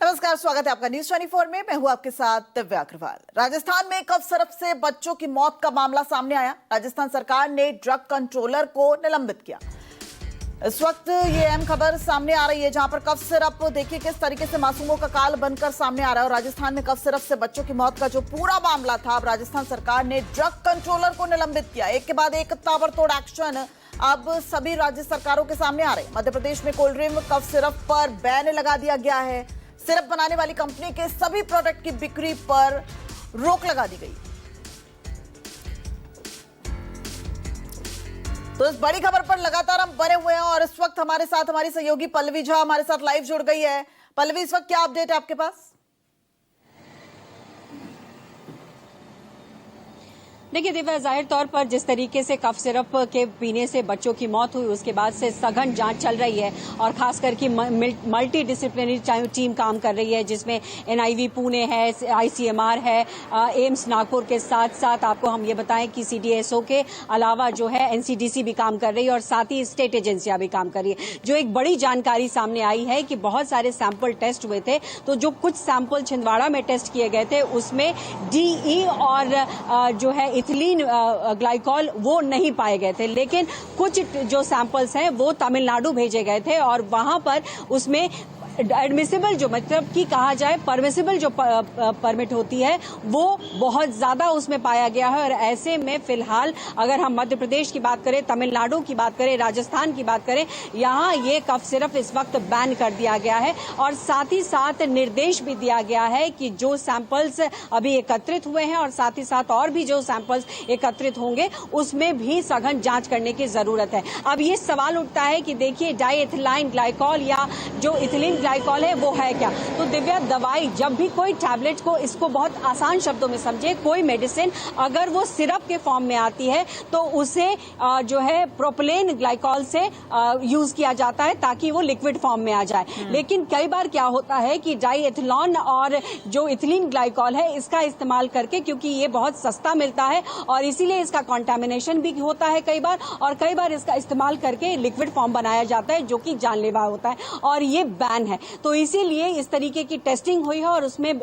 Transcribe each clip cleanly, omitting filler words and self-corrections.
नमस्कार, स्वागत है आपका न्यूज 24 में। मैं हूं आपके साथ दिव्या अग्रवाल। राजस्थान में कफ सिरप से बच्चों की मौत का मामला सामने आया। राजस्थान सरकार ने ड्रग कंट्रोलर को निलंबित किया। इस वक्त ये अहम खबर सामने आ रही है, जहां पर कफ सिरप देखिए किस तरीके से मासूमों का काल बनकर सामने आ रहा है। और राजस्थान में कफ सिरप से बच्चों की मौत का जो पूरा मामला था, अब राजस्थान सरकार ने ड्रग कंट्रोलर को निलंबित किया। एक के बाद एक ताबड़तोड़ एक्शन अब सभी राज्य सरकारों के सामने आ रहे हैं। मध्य प्रदेश में कोल्ड ड्रिंक कफ सिरप पर बैन लगा दिया गया है। सिरप बनाने वाली कंपनी के सभी प्रोडक्ट की बिक्री पर रोक लगा दी गई। तो इस बड़ी खबर पर लगातार हम बने हुए हैं और इस वक्त हमारे साथ हमारी सहयोगी पल्लवी झा हमारे साथ लाइव जुड़ गई है। पल्लवी, इस वक्त क्या अपडेट है आपके पास? देखिए दिव्या, जाहिर तौर पर जिस तरीके से कफ सिरप के पीने से बच्चों की मौत हुई, उसके बाद से सघन जांच चल रही है और खास करके मल्टी डिसिप्लिनरी टीम काम कर रही है, जिसमें एनआईवी पुणे है, आईसीएमआर है, एम्स नागपुर के साथ साथ आपको हम ये बताएं कि सीडीएसओ के अलावा जो है एनसीडीसी भी काम कर रही है और साथ ही स्टेट एजेंसियां भी काम कर रही है। जो एक बड़ी जानकारी सामने आई है कि बहुत सारे सैंपल टेस्ट हुए थे, तो जो कुछ सैंपल छिंदवाड़ा में टेस्ट किए गए थे उसमें डीई और जो है इथिलीन ग्लाइकॉल वो नहीं पाए गए थे, लेकिन कुछ जो सैंपल्स हैं वो तमिलनाडु भेजे गए थे और वहां पर उसमें एडमिसिबल जो मतलब कि कहा जाए परमिसिबल जो परमिट होती है वो बहुत ज्यादा उसमें पाया गया है। और ऐसे में फिलहाल अगर हम मध्य प्रदेश की बात करें, तमिलनाडु की बात करें, राजस्थान की बात करें, यहाँ ये कफ सिरप इस वक्त बैन कर दिया गया है और साथ ही साथ निर्देश भी दिया गया है कि जो सैंपल्स अभी एकत्रित हुए हैं और साथ ही साथ और भी जो सैंपल्स एकत्रित होंगे उसमें भी सघन जांच करने की जरूरत है। अब ये सवाल उठता है कि देखिए डाइएथिलाइन ग्लाइकॉल या जो इथिलीन ग्लाइकॉल है वो है क्या? तो दिव्या, दवाई जब भी कोई टैबलेट को, इसको बहुत आसान शब्दों में समझे, कोई मेडिसिन अगर वो सिरप के फॉर्म में आती है तो उसे जो है प्रोपिलेन ग्लाइकॉल से यूज किया जाता है ताकि वो लिक्विड फॉर्म में आ जाए। लेकिन कई बार क्या होता है कि डाइएथिलॉन और जो इथिलीन ग्लाइकॉल है इसका इस्तेमाल करके, क्योंकि ये बहुत सस्ता मिलता है और इसीलिए इसका कॉन्टेमिनेशन भी होता है कई बार, और कई बार इसका इस्तेमाल करके लिक्विड फॉर्म बनाया जाता है जो कि जानलेवा होता है और ये बैन है। तो इसीलिए इस तरीके की टेस्टिंग हुई है और उसमें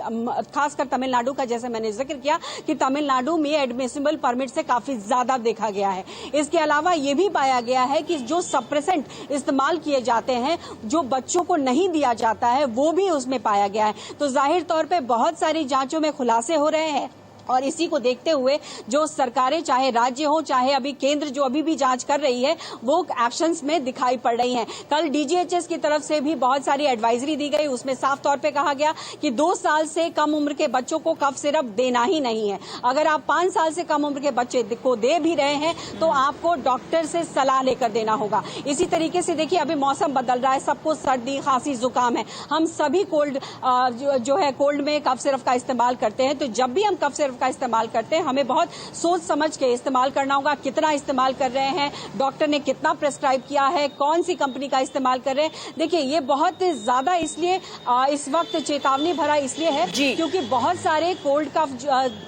खासकर तमिलनाडु का, जैसे मैंने जिक्र किया कि तमिलनाडु में एडमिसिबल परमिट से काफी ज्यादा देखा गया है। इसके अलावा ये भी पाया गया है कि जो सप्रेसेंट इस्तेमाल किए जाते हैं जो बच्चों को नहीं दिया जाता है वो भी उसमें पाया गया है। तो जाहिर तौर पर बहुत सारी जांचों में खुलासे हो रहे हैं और इसी को देखते हुए जो सरकारें, चाहे राज्य हो चाहे अभी केंद्र जो अभी भी जांच कर रही है, वो एक्शंस में दिखाई पड़ रही हैं। कल डीजीएचएस की तरफ से भी बहुत सारी एडवाइजरी दी गई, उसमें साफ तौर पे कहा गया कि 2 साल से कम उम्र के बच्चों को कफ सिरप देना ही नहीं है। अगर आप 5 साल से कम उम्र के बच्चे को दे भी रहे हैं तो आपको डॉक्टर से सलाह लेकर देना होगा। इसी तरीके से देखिए, अभी मौसम बदल रहा है, सबको सर्दी खांसी जुकाम है, हम सभी कोल्ड जो है कोल्ड में कफ सिरप का इस्तेमाल करते हैं। तो जब भी हम कफ सिरप का इस्तेमाल करते हैं हमें बहुत सोच समझ के इस्तेमाल करना होगा। कितना इस्तेमाल कर रहे हैं, डॉक्टर ने कितना प्रेस्क्राइब किया है, कौन सी कंपनी का इस्तेमाल कर रहे हैं। देखिए ये बहुत ज्यादा इसलिए इस वक्त चेतावनी भरा इसलिए है क्योंकि बहुत सारे कोल्ड कफ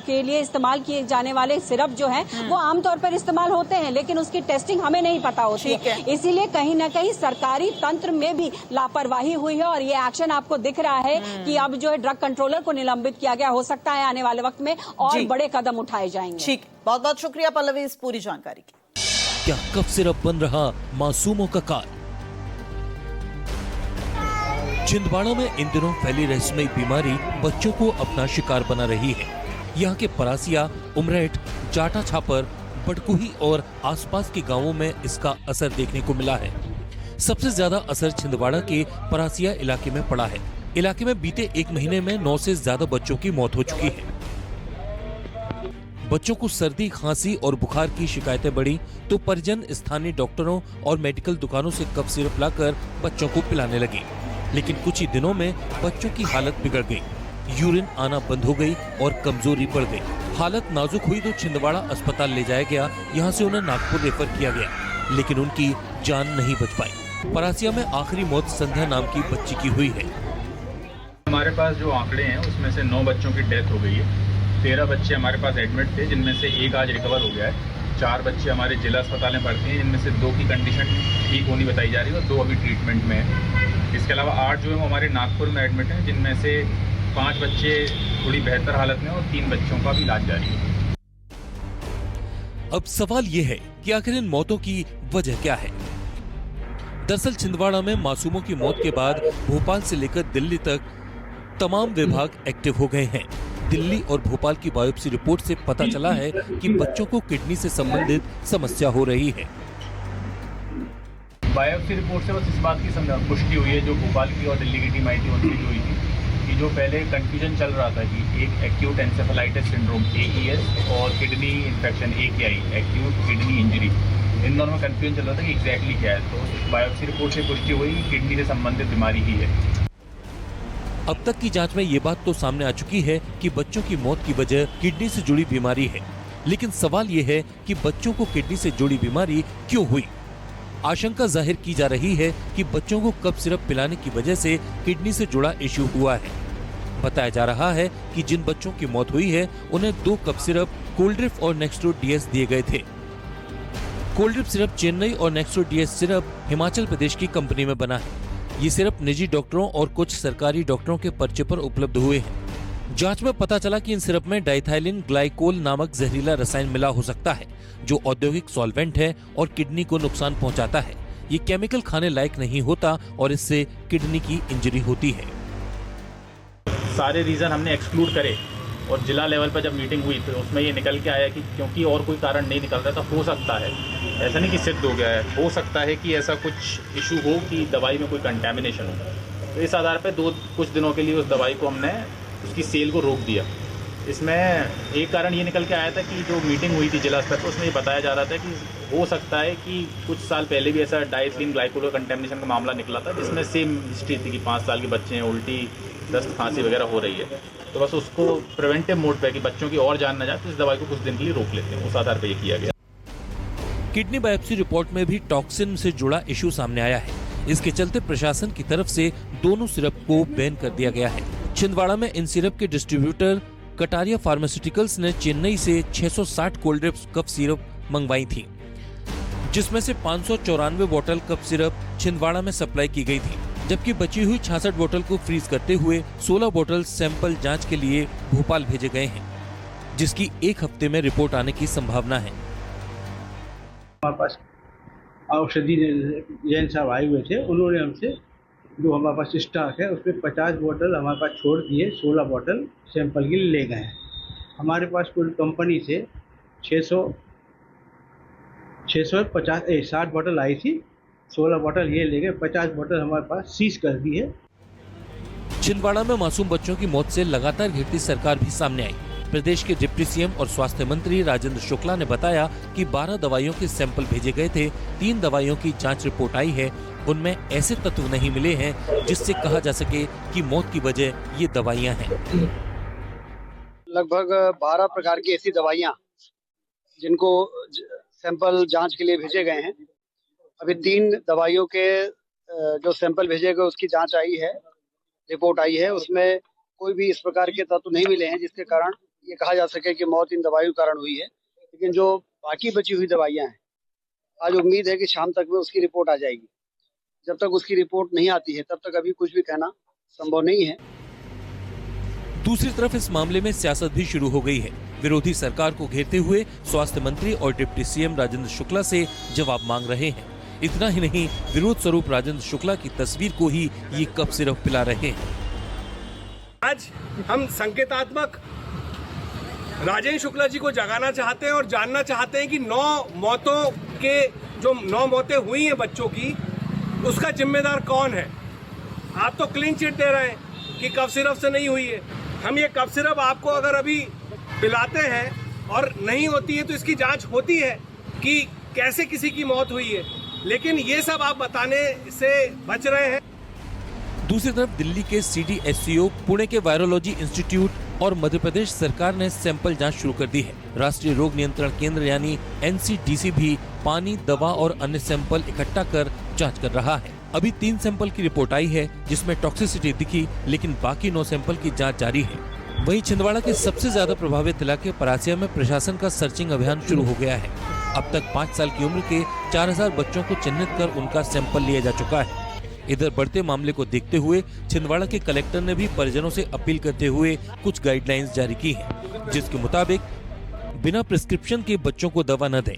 के लिए इस्तेमाल किए जाने वाले सिरप जो है वो आमतौर पर इस्तेमाल होते हैं, लेकिन उसकी टेस्टिंग हमें नहीं पता होती है। इसीलिए कहीं ना कहीं सरकारी तंत्र में भी लापरवाही हुई है और ये एक्शन आपको दिख रहा है कि अब जो है ड्रग कंट्रोलर को निलंबित किया गया। हो सकता है आने वाले वक्त में और बड़े कदम उठाए जाएंगे। ठीक, बहुत बहुत शुक्रिया पल्लवी इस पूरी जानकारी की। क्या कफ सिरप बन रहा मासूमों का काल? छिंदवाड़ा में इन दिनों फैली रहस्यमयी बीमारी बच्चों को अपना शिकार बना रही है। यहाँ के परासिया, उमरेठ, जाटा छापर, बड़कुही और आसपास के गांवों में इसका असर देखने को मिला है। सबसे ज्यादा असर छिंदवाड़ा के परासिया इलाके में पड़ा है। इलाके में बीते 1 महीने में 9 से ज्यादा बच्चों की मौत हो चुकी है। बच्चों को सर्दी, खांसी और बुखार की शिकायतें बढ़ी तो परिजन स्थानीय डॉक्टरों और मेडिकल दुकानों से कफ सिरप लाकर बच्चों को पिलाने लगे। लेकिन कुछ ही दिनों में बच्चों की हालत बिगड़ गई, यूरिन आना बंद हो गई और कमजोरी बढ़ गई। हालत नाजुक हुई तो छिंदवाड़ा अस्पताल ले जाया गया। यहाँ से उन्हें नागपुर रेफर किया गया, लेकिन उनकी जान नहीं बच पाई। परासिया में आखिरी मौत संध्या नाम की बच्ची की हुई है। हमारे पास जो आंकड़े हैं उसमें से 9 बच्चों की डेथ हो गई है। 13 बच्चे हमारे पास एडमिट थे, जिनमें से 1 आज रिकवर हो गया है। 4 बच्चे हमारे जिला अस्पताल में भर्ती हैं, जिनमें से 2 की कंडीशन ठीक होनी बताई जा रही है और 2 अभी ट्रीटमेंट में है। इसके अलावा 8 जो है वो हमारे नागपुर में एडमिट हैं, जिनमें से 5 बच्चे थोड़ी बेहतर हालत में और 3 बच्चों का भी इलाज जारी है। अब सवाल ये है कि आखिर इन मौतों की वजह क्या है। दरअसल छिंदवाड़ा में मासूमों की मौत के बाद भोपाल से लेकर दिल्ली तक तमाम विभाग एक्टिव हो गए हैं। दिल्ली और भोपाल की बायोप्सी रिपोर्ट से पता चला है कि बच्चों को किडनी से संबंधित समस्या हो रही है। बायोप्सी रिपोर्ट से बस इस बात की पुष्टि हुई है, जो भोपाल की और दिल्ली की टीम आई थी उनकी जो हुई थी, कि जो पहले कंफ्यूजन चल रहा था कि एक एक्यूट एन्सेफेलाइटिस सिंड्रोम AES और kidney infection AKI acute kidney injury, इन दोनों में कंफ्यूजन चल रहा था कि एग्जैक्टली क्या है। तो बायोप्सी रिपोर्ट से पुष्टि हुई कि किडनी से संबंधित बीमारी ही है। अब तक की जांच में ये बात तो सामने आ चुकी है कि बच्चों की मौत की वजह किडनी से जुड़ी बीमारी है, लेकिन सवाल ये है कि बच्चों को किडनी से जुड़ी बीमारी क्यों हुई। आशंका जाहिर की जा रही है कि बच्चों को कफ सिरप पिलाने की वजह से किडनी से जुड़ा इश्यू हुआ है। बताया जा रहा है कि जिन बच्चों की मौत हुई है उन्हें 2 कफ सिरप कोल्ड्रिप और नेक्स्ट्रो DS दिए गए थे। कोल्ड्रिप सिरप चेन्नई और नेक्स्ट्रो DS सिरप हिमाचल प्रदेश की कंपनी में बना है। ये सिरप निजी डॉक्टरों और कुछ सरकारी डॉक्टरों के पर्चे पर उपलब्ध हुए हैं। जांच में पता चला कि इन सिरप में डाइथाइलिन ग्लाइकोल नामक जहरीला रसायन मिला हो सकता है, जो औद्योगिक सॉल्वेंट है और किडनी को नुकसान पहुंचाता है। ये केमिकल खाने लायक नहीं होता और इससे किडनी की इंजरी होती है। सारे रीज़न हमने एक्सक्लूड करे और जिला लेवल पर जब मीटिंग हुई तो उसमें ये निकल के आया कि क्योंकि और कोई कारण नहीं निकल रहा था, हो सकता है, ऐसा नहीं कि सिद्ध हो गया है, हो सकता है कि ऐसा कुछ इशू हो कि दवाई में कोई कंटेमिनेशन हो। तो इस आधार पर कुछ दिनों के लिए उस दवाई को हमने उसकी सेल को रोक दिया। इसमें एक कारण ये निकल के आया था कि जो मीटिंग हुई थी जिला स्तर पर, उसमें ये बताया जा रहा था कि हो सकता है कि कुछ साल पहले भी ऐसा डाइथीलिन ग्लाइकोल कंटेमिनेशन का मामला निकला था, जिसमें सेम हिस्ट्री थी कि 5 साल के बच्चे हैं, उल्टी, दस्त, खांसी वगैरह हो रही है। तो बस उसको प्रिवेंटिव मोड पे कि बच्चों की और जान न जाए, तो इस दवाई को कुछ दिन के लिए रोक लेते हैं, उस आधार पर यह किया गया। किडनी बायोप्सी रिपोर्ट में भी टॉक्सिन से जुड़ा इश्यू सामने आया है। इसके चलते प्रशासन की तरफ से दोनों सिरप को बैन कर दिया गया है। छिंदवाड़ा में इन सिरप के डिस्ट्रीब्यूटर कटारिया फार्मास्यूटिकल्स ने चेन्नई से 660 कोल्ड ड्रिप्स कफ सिरप मंगवाई थी, जिसमें से 594 बोतल कफ सिरप छिंदवाड़ा में सप्लाई की गई थी, जबकि बची हुई 66 बोतल को फ्रीज करते हुए 16 बोतल सैंपल जांच के लिए भोपाल भेजे गए हैं, जिसकी 1 हफ्ते में रिपोर्ट आने की संभावना है। हमारे पास औषधि जैन साहब आए हुए थे, उन्होंने हमसे जो हमारे पास स्टॉक है उसमें 50 बोतल हमारे पास छोड़ दिए, 16 बोतल सैंपल के लिए ले गए हैं। हमारे पास पूरी कंपनी से 60 बोतल आई थी, 16 बोतल ये ले गए, 50 बोतल हमारे पास सीज कर दी है। छिंदवाड़ा में मासूम बच्चों की मौत से लगातार घिरती सरकार भी सामने आई। प्रदेश के डिप्टी सीएम और स्वास्थ्य मंत्री राजेंद्र शुक्ला ने बताया कि 12 दवाइयों के सैंपल भेजे गए थे। 3 दवाइयों की जांच रिपोर्ट आई है, उनमें ऐसे तत्व नहीं मिले हैं जिससे कहा जा सके कि मौत की वजह ये दवाइयां हैं। लगभग 12 प्रकार की ऐसी दवाइयां जिनको सैंपल जांच के लिए भेजे गए हैं। अभी 3 दवाइयों के जो सैंपल भेजे गए उसकी जांच आई है, रिपोर्ट आई है, उसमें कोई भी इस प्रकार के तत्व नहीं मिले हैं जिसके कारण ये कहा जा सके कि मौत इन दवाइयों के कारण हुई है। लेकिन जो बाकी बची हुई दवाइयां हैं, आज उम्मीद है कि शाम तक में उसकी रिपोर्ट आ जाएगी। जब तक उसकी रिपोर्ट नहीं आती है तब तक अभी कुछ भी कहना संभव नहीं है। दूसरी तरफ इस मामले में सियासत भी शुरू हो गई है। विरोधी सरकार को घेरते हुए स्वास्थ्य मंत्री और डिप्टी सीएम राजेंद्र शुक्ला से जवाब मांग रहे हैं। इतना ही नहीं, विरोध स्वरूप राजेंद्र शुक्ला की तस्वीर को ही ये कफ सिरप पिला रहे हैं। आज हम संकेतात्मक राजेंद्र शुक्ला जी को जगाना चाहते हैं और जानना चाहते हैं कि 9 मौतें हुई हैं बच्चों की, उसका जिम्मेदार कौन है। आप तो क्लीन चिट दे रहे हैं कि कफ सिरप से नहीं हुई है। हम ये कफ सिरप आपको अगर अभी पिलाते हैं और नहीं होती है तो इसकी जांच होती है कि कैसे किसी की मौत हुई है, लेकिन ये सब आप बताने से बच रहे हैं। दूसरी तरफ दिल्ली के CDSCO, पुणे के वायरोलॉजी इंस्टीट्यूट और मध्य प्रदेश सरकार ने सैंपल जांच शुरू कर दी है। राष्ट्रीय रोग नियंत्रण केंद्र यानी NCDC भी पानी, दवा और अन्य सैंपल इकट्ठा कर जांच कर रहा है। अभी 3 सैंपल की रिपोर्ट आई है जिसमें टॉक्सिसिटी दिखी, लेकिन बाकी 9 सैंपल की जांच जारी है। वहीं छिंदवाड़ा के सबसे ज्यादा प्रभावित इलाके परासिया में प्रशासन का सर्चिंग अभियान शुरू हो गया है। अब तक 5 साल की उम्र के 4000 बच्चों को चिन्हित कर उनका सैंपल लिया जा चुका है। इधर बढ़ते मामले को देखते हुए छिंदवाड़ा के कलेक्टर ने भी परिजनों से अपील करते हुए कुछ गाइडलाइंस जारी की हैं, जिसके मुताबिक बिना प्रिस्क्रिप्शन के बच्चों को दवा न दें।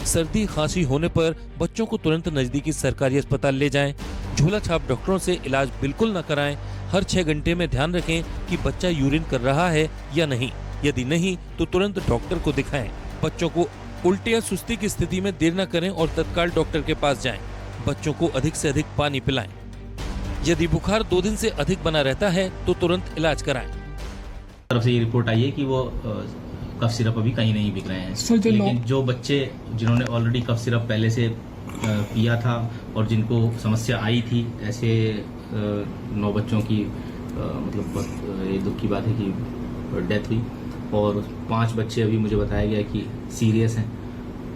सर्दी खांसी होने पर बच्चों को तुरंत नजदीकी सरकारी अस्पताल ले जाएं। झोला छाप डॉक्टरों से इलाज बिल्कुल न कराएं। हर 6 घंटे में ध्यान रखें कि बच्चा यूरिन कर रहा है या नहीं। यदि नहीं तो तुरंत डॉक्टर को दिखाएं। बच्चों को उल्टी या सुस्ती की स्थिति में देर न करें और तत्काल डॉक्टर के पास जाएं। बच्चों को अधिक से अधिक पानी पिलाएं। यदि बुखार 2 दिन से अधिक बना रहता है तो तुरंत इलाज कराएं। तरफ से ये रिपोर्ट आई है कि वो कफ सिरप अभी कहीं नहीं बिक रहे हैं, लेकिन जो बच्चे जिन्होंने ऑलरेडी कफ सिरप पहले से पिया था और जिनको समस्या आई थी, ऐसे 9 बच्चों की मतलब ये दुख की बात है कि डेथ हुई और 5 बच्चे अभी मुझे बताया गया कि सीरियस हैं।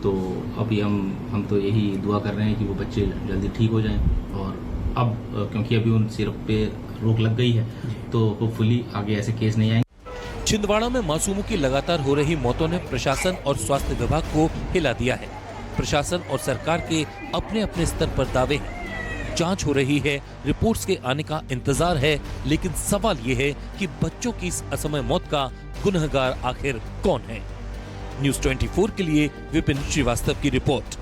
तो अभी हम तो यही दुआ कर रहे हैं कि वो बच्चे जल्दी ठीक हो जाएं और अब क्योंकि अभी उन सिरप पे रोक लग गई है तो होपफुली आगे ऐसे केस नहीं आएंगे। छिंदवाड़ा में मासूमों की लगातार हो रही मौतों ने प्रशासन और स्वास्थ्य विभाग को हिला दिया है। प्रशासन और सरकार के अपने अपने स्तर पर दावे हैं। जांच हो रही है, रिपोर्ट्स के आने का इंतजार है, लेकिन सवाल ये है कि बच्चों की इस असमय मौत का गुनहगार आखिर कौन है। न्यूज़ 24 के लिए विपिन श्रीवास्तव की रिपोर्ट।